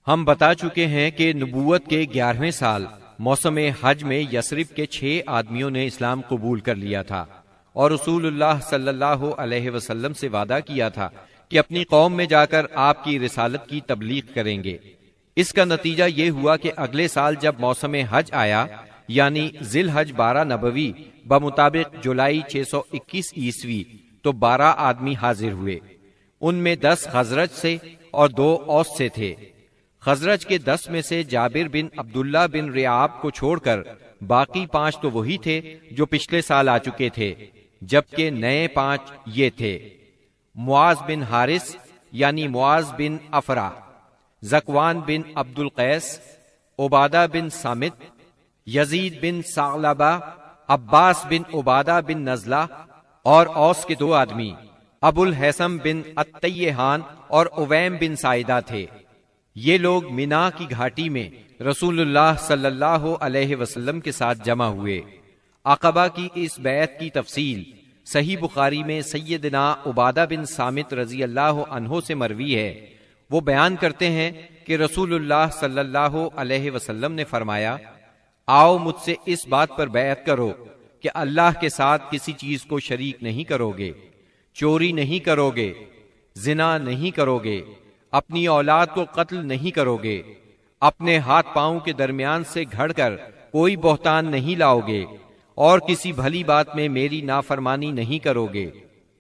ہم بتا چکے ہیں کہ نبوت کے 11ویں سال موسم حج میں یثرب کے 6 آدمیوں نے اسلام قبول کر لیا تھا اور رسول اللہ صلی اللہ علیہ وسلم سے وعدہ کیا تھا کہ اپنی قوم میں جا کر آپ کی رسالت کی تبلیغ کریں گے۔ اس کا نتیجہ یہ ہوا کہ اگلے سال جب موسم حج آیا یعنی ذی الحج 12 نبوی بمطابق جولائی 621 عیسوی تو 12 آدمی حاضر ہوئے۔ ان میں 10 خزرج سے اور 2 اوس سے تھے۔ خزرج کے 10 میں سے جابر بن عبداللہ بن ریعاب کو چھوڑ کر باقی 5 تو وہی تھے جو پچھلے سال آ چکے تھے، جبکہ نئے 5 یہ تھے: معاذ بن حارث یعنی معاذ بن افرا، زکوان بن عبد القیس، عبادہ بن سامت، یزید بن ثعلبہ، عباس بن عبادہ بن نزلہ، اور اوس کے 2 آدمی ابو الحسم بن التیہان اور اویم بن سائدہ تھے۔ یہ لوگ مینا کی گھاٹی میں رسول اللہ صلی اللہ علیہ وسلم کے ساتھ جمع ہوئے۔ عقبہ کی اس بیعت کی تفصیل صحیح بخاری میں سیدنا عبادہ بن سامت رضی اللہ عنہ سے مروی ہے۔ وہ بیان کرتے ہیں کہ رسول اللہ صلی اللہ علیہ وسلم نے فرمایا، آؤ مجھ سے اس بات پر بیعت کرو کہ اللہ کے ساتھ کسی چیز کو شریک نہیں کرو گے، چوری نہیں کرو گے، زنا نہیں کرو گے، اپنی اولاد کو قتل نہیں کرو گے، اپنے ہاتھ پاؤں کے درمیان سے گھڑ کر کوئی بہتان نہیں لاؤ گے، اور کسی بھلی بات میں میری نافرمانی نہیں کرو گے۔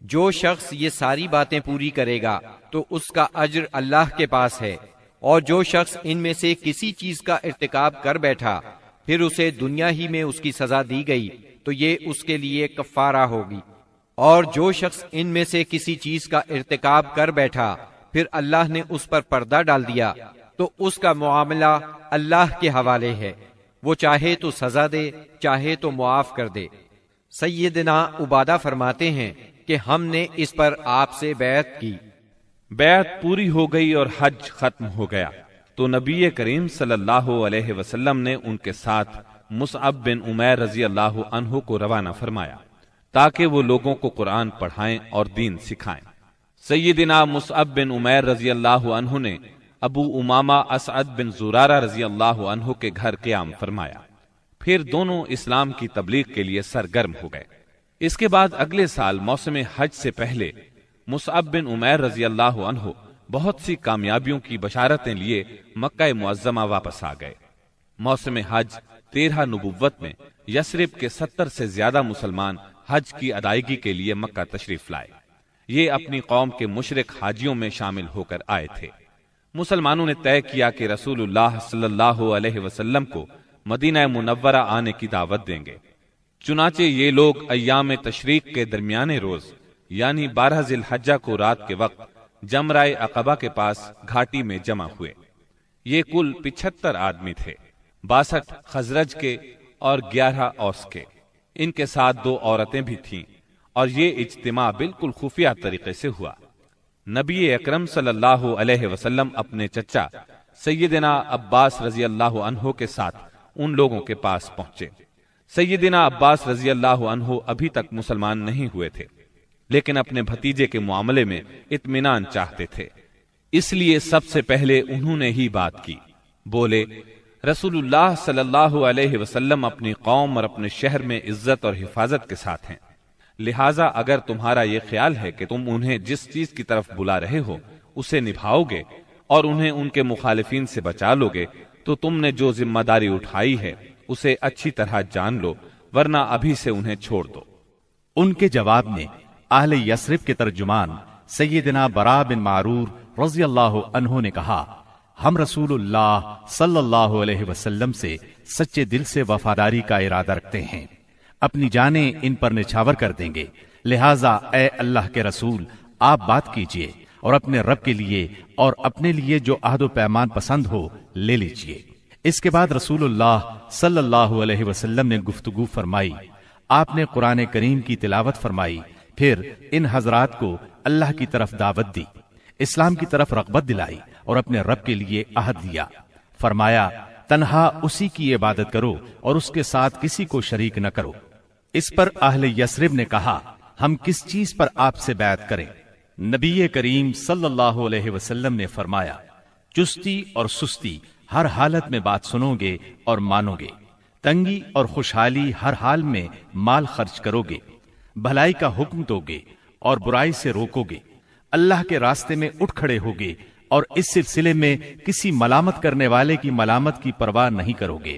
جو شخص یہ ساری باتیں پوری کرے گا تو اس کا اجر اللہ کے پاس ہے، اور جو شخص ان میں سے کسی چیز کا ارتکاب کر بیٹھا پھر اسے دنیا ہی میں اس کی سزا دی گئی تو یہ اس کے لیے کفارہ ہوگی، اور جو شخص ان میں سے کسی چیز کا ارتکاب کر بیٹھا پھر اللہ نے اس پر پردہ ڈال دیا تو اس کا معاملہ اللہ کے حوالے ہے، وہ چاہے تو سزا دے چاہے تو معاف کر دے۔ سیدنا عبادہ فرماتے ہیں کہ ہم نے اس پر آپ سے بیعت کی۔ بیعت پوری ہو گئی اور حج ختم ہو گیا تو نبی کریم صلی اللہ علیہ وسلم نے ان کے ساتھ مصعب بن عمیر رضی اللہ عنہ کو روانہ فرمایا تاکہ وہ لوگوں کو قرآن پڑھائیں اور دین سکھائیں۔ سیدنا مصعب بن عمیر رضی اللہ عنہ نے ابو امامہ اسعد بن زرارہ رضی اللہ عنہ کے گھر قیام فرمایا، پھر دونوں اسلام کی تبلیغ کے لیے سرگرم ہو گئے۔ اس کے بعد اگلے سال موسم حج سے پہلے مصعب بن عمیر رضی اللہ عنہ بہت سی کامیابیوں کی بشارتیں لیے مکہ معظمہ واپس آ گئے۔ موسم حج 13 نبوت میں یثرب کے 70 سے زیادہ مسلمان حج کی ادائیگی کے لیے مکہ تشریف لائے۔ یہ اپنی قوم کے مشرک حاجیوں میں شامل ہو کر آئے تھے۔ مسلمانوں نے طے کیا کہ رسول اللہ صلی اللہ علیہ وسلم کو مدینہ منورہ آنے کی دعوت دیں گے۔ چنانچہ یہ لوگ ایام تشریق کے درمیانے روز یعنی 12 ذی الحجہ کو رات کے وقت جمرہ عقبہ کے پاس گھاٹی میں جمع ہوئے۔ یہ کل 75 آدمی تھے، 62 خزرج کے اور 11 اوس کے۔ ان کے ساتھ 2 عورتیں بھی تھیں، اور یہ اجتماع بالکل خفیہ طریقے سے ہوا۔ نبی اکرم صلی اللہ علیہ وسلم اپنے چچا سیدنا عباس رضی اللہ عنہ کے ساتھ ان لوگوں کے پاس پہنچے۔ سیدنا عباس رضی اللہ عنہ ابھی تک مسلمان نہیں ہوئے تھے، لیکن اپنے بھتیجے کے معاملے میں اطمینان چاہتے تھے، اس لیے سب سے پہلے انہوں نے ہی بات کی۔ بولے، رسول اللہ صلی اللہ علیہ وسلم اپنی قوم اور اپنے شہر میں عزت اور حفاظت کے ساتھ ہیں، لہٰذا اگر تمہارا یہ خیال ہے کہ تم انہیں جس چیز کی طرف بلا رہے ہو اسے نبھاؤ گے اور انہیں ان کے مخالفین سے بچا لو گے تو تم نے جو ذمہ داری اٹھائی ہے اسے اچھی طرح جان لو، ورنہ ابھی سے انہیں چھوڑ دو۔ ان کے جواب میں اہل یثرب کے ترجمان سیدنا برا بن معرور رضی اللہ عنہ نے کہا، ہم رسول اللہ صلی اللہ علیہ وسلم سے سچے دل سے وفاداری کا ارادہ رکھتے ہیں، اپنی جانیں ان پر نچھاور کر دیں گے، لہٰذا اے اللہ کے رسول آپ بات کیجئے اور اپنے رب کے لیے اور اپنے لیے جو عہد و پیمان پسند ہو لے لیجئے۔ اس کے بعد رسول اللہ صلی اللہ علیہ وسلم نے گفتگو فرمائی، آپ نے قرآن کریم کی تلاوت فرمائی، پھر ان حضرات کو اللہ کی طرف دعوت دی، اسلام کی طرف رغبت دلائی اور اپنے رب کے لیے عہد دیا۔ فرمایا، تنہا اسی کی عبادت کرو اور اس کے ساتھ کسی کو شریک نہ کرو۔ اس پر اہل یثرب نے کہا، ہم کس چیز پر آپ سے بیعت کریں؟ نبی کریم صلی اللہ علیہ وسلم نے فرمایا، چستی اور سستی ہر حالت میں بات سنو گے اور مانو گے، تنگی اور خوشحالی ہر حال میں مال خرچ کرو گے، بھلائی کا حکم دو گے اور برائی سے روکو گے، اللہ کے راستے میں اٹھ کھڑے ہوگے اور اس سلسلے میں کسی ملامت کرنے والے کی ملامت کی پرواہ نہیں کرو گے،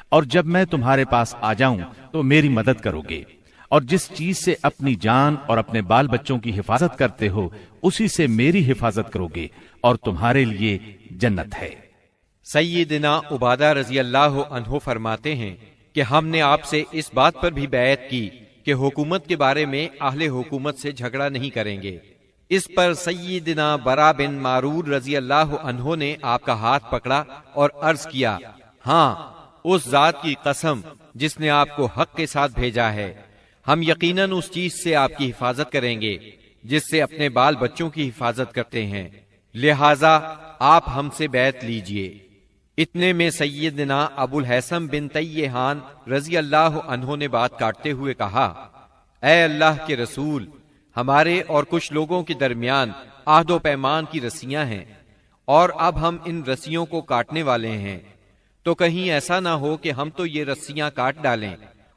اور جب میں تمہارے پاس آ جاؤں تو میری مدد کرو گے، اور جس چیز سے اپنی جان اور اپنے بال بچوں کی حفاظت کرتے ہو اسی سے میری حفاظت کرو گے، اور تمہارے لیے جنت ہے۔ سیدنا عبادہ رضی اللہ عنہ فرماتے ہیں کہ ہم نے آپ سے اس بات پر بھی بیعت کی کہ حکومت کے بارے میں اہل حکومت سے جھگڑا نہیں کریں گے۔ اس پر سیدنا برا بن معرور رضی اللہ عنہ نے آپ کا ہاتھ پکڑا اور عرض کیا، ہاں اس ذات کی قسم جس نے آپ کو حق کے ساتھ بھیجا ہے، ہم یقیناً اس چیز سے آپ کی حفاظت کریں گے جس سے اپنے بال بچوں کی حفاظت کرتے ہیں، لہذا آپ ہم سے بیعت لیجئے۔ اتنے میں سیدنا ابو الحسن بن تیہان رضی اللہ عنہ نے بات کاٹتے ہوئے کہا، اے اللہ کے رسول، ہمارے اور کچھ لوگوں کے درمیان عہد و پیمان کی رسیاں ہیں، اور اب ہم ان رسیوں کو کاٹنے والے ہیں، تو کہیں ایسا نہ ہو کہ ہم تو یہ رسیاں کاٹ ڈالیں،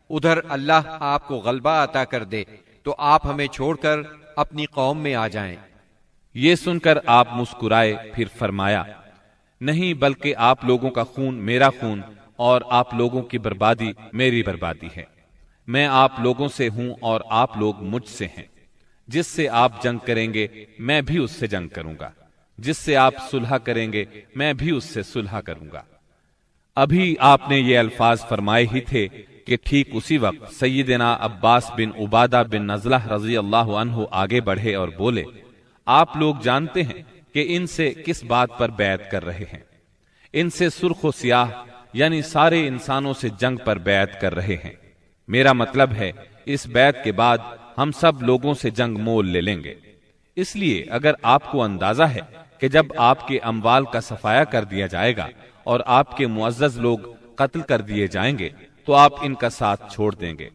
ادھر اللہ آپ کو غلبہ عطا کر دے تو آپ ہمیں چھوڑ کر اپنی قوم میں آ جائیں۔ یہ سن کر آپ مسکرائے، پھر فرمایا، نہیں بلکہ آپ لوگوں کا خون میرا خون اور آپ لوگوں کی بربادی میری بربادی ہے۔ میں آپ لوگوں سے ہوں اور آپ لوگ مجھ سے ہیں۔ جس سے آپ جنگ کریں گے میں بھی اس سے جنگ کروں گا، جس سے آپ صلح کریں گے میں بھی اس سے صلح کروں گا۔ ابھی آپ نے یہ الفاظ فرمائے ہی تھے کہ ٹھیک اسی وقت سیدنا عباس بن عبادہ بن نزلہ رضی اللہ عنہ آگے بڑھے اور بولے، آپ لوگ جانتے ہیں کہ ان سے کس بات پر بیعت کر رہے ہیں؟ ان سے سرخ و سیاہ یعنی سارے انسانوں سے جنگ پر بیعت کر رہے ہیں۔ میرا مطلب ہے اس بیعت کے بعد ہم سب لوگوں سے جنگ مول لے لیں گے۔ اس لیے اگر آپ کو اندازہ ہے کہ جب آپ کے اموال کا صفایا کر دیا جائے گا اور آپ کے معزز لوگ قتل کر دیے جائیں گے تو آپ ان کا ساتھ چھوڑ دیں گے۔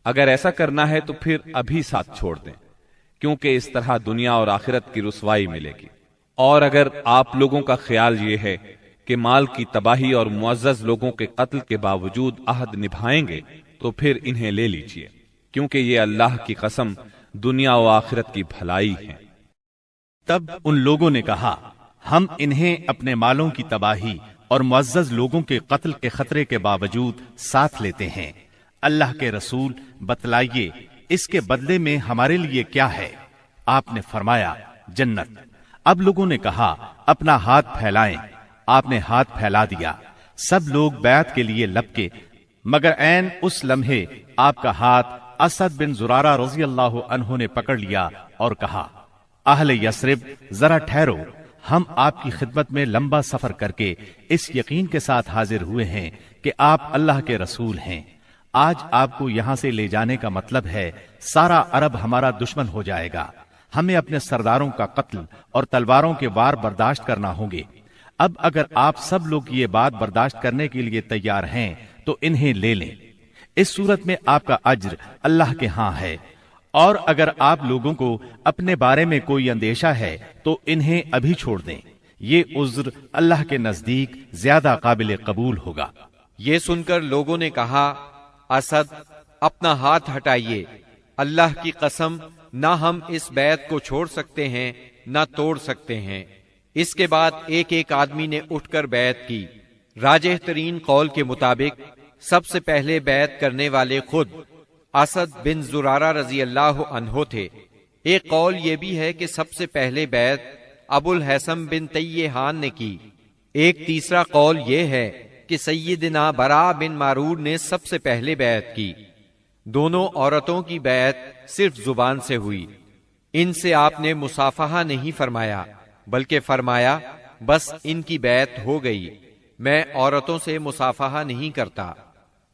اگر ایسا کرنا ہے تو پھر ابھی ساتھ چھوڑ دیں، کیونکہ اس طرح دنیا اور آخرت کی رسوائی ملے گی۔ اور اگر آپ لوگوں کا خیال یہ ہے کہ مال کی تباہی اور معزز لوگوں کے قتل کے باوجود عہد نبھائیں گے تو پھر انہیں لے لیجئے، کیونکہ یہ اللہ کی قسم دنیا و آخرت کی بھلائی ہے۔ تب ان لوگوں نے کہا، ہم انہیں اپنے مالوں کی تباہی اور معزز لوگوں کے قتل کے خطرے کے باوجود ساتھ لیتے ہیں۔ اللہ کے رسول بتلائیے اس کے بدلے میں ہمارے لیے کیا ہے؟ آپ نے فرمایا، جنت۔ اب لوگوں نے کہا، اپنا ہاتھ پھیلائیں۔ آپ نے ہاتھ پھیلا دیا، سب لوگ بیعت کے لیے لپکے، مگر عین اس لمحے آپ کا ہاتھ اسد بن زرارہ رضی اللہ عنہ نے پکڑ لیا اور کہا، اہل یثرب ذرا ٹھہرو، ہم آپ کی خدمت میں لمبا سفر کر کے اس یقین کے ساتھ حاضر ہوئے ہیں کہ آپ اللہ کے رسول ہیں۔ آج آپ کو یہاں سے لے جانے کا مطلب ہے سارا عرب ہمارا دشمن ہو جائے گا، ہمیں اپنے سرداروں کا قتل اور تلواروں کے وار برداشت کرنا ہوں گے۔ اب اگر آپ سب لوگ یہ بات برداشت کرنے کے لیے تیار ہیں تو انہیں لے لیں، اس صورت میں آپ کا اجر اللہ کے ہاں ہے، اور اگر آپ لوگوں کو اپنے بارے میں کوئی اندیشہ ہے تو انہیں ابھی چھوڑ دیں، یہ عذر اللہ کے نزدیک زیادہ قابل قبول ہوگا۔ یہ سن کر لوگوں نے کہا، اسد اپنا ہاتھ ہٹائیے، اللہ کی قسم نہ ہم اس بیعت کو چھوڑ سکتے ہیں نہ توڑ سکتے ہیں۔ اس کے بعد ایک ایک آدمی نے اٹھ کر بیعت کی۔ راجح ترین قول کے مطابق سب سے پہلے بیعت کرنے والے خود اسد بن زرارہ رضی اللہ عنہ تھے۔ ایک قول یہ بھی ہے کہ سب سے پہلے بیعت ابو الحسن بن تیہان نے کی۔ ایک تیسرا قول یہ ہے کہ سیدنا برا بن معرور نے سب سے پہلے بیعت کی۔ دونوں عورتوں کی بیعت صرف زبان سے ہوئی، ان سے آپ نے مصافحہ نہیں فرمایا، بلکہ فرمایا بس ان کی بیعت ہو گئی، میں عورتوں سے مصافحہ نہیں کرتا۔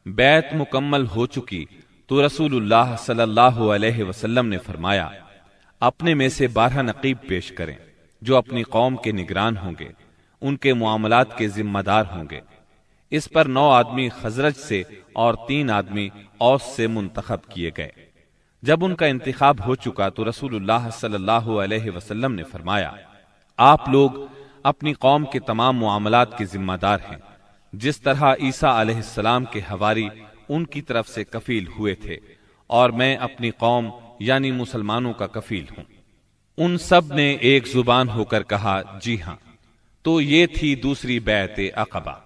بیعت مکمل ہو چکی تو رسول اللہ صلی اللہ علیہ وسلم نے فرمایا، اپنے میں سے 12 نقیب پیش کریں جو اپنی قوم کے نگران ہوں گے، ان کے معاملات کے ذمہ دار ہوں گے۔ اس پر 9 آدمی خزرج سے اور 3 آدمی اوس سے منتخب کیے گئے۔ جب ان کا انتخاب ہو چکا تو رسول اللہ صلی اللہ علیہ وسلم نے فرمایا، آپ لوگ اپنی قوم کے تمام معاملات کے ذمہ دار ہیں، جس طرح عیسیٰ علیہ السلام کے حواری ان کی طرف سے کفیل ہوئے تھے، اور میں اپنی قوم یعنی مسلمانوں کا کفیل ہوں۔ ان سب نے ایک زبان ہو کر کہا جی ہاں۔ تو یہ تھی دوسری بیعت عقبہ۔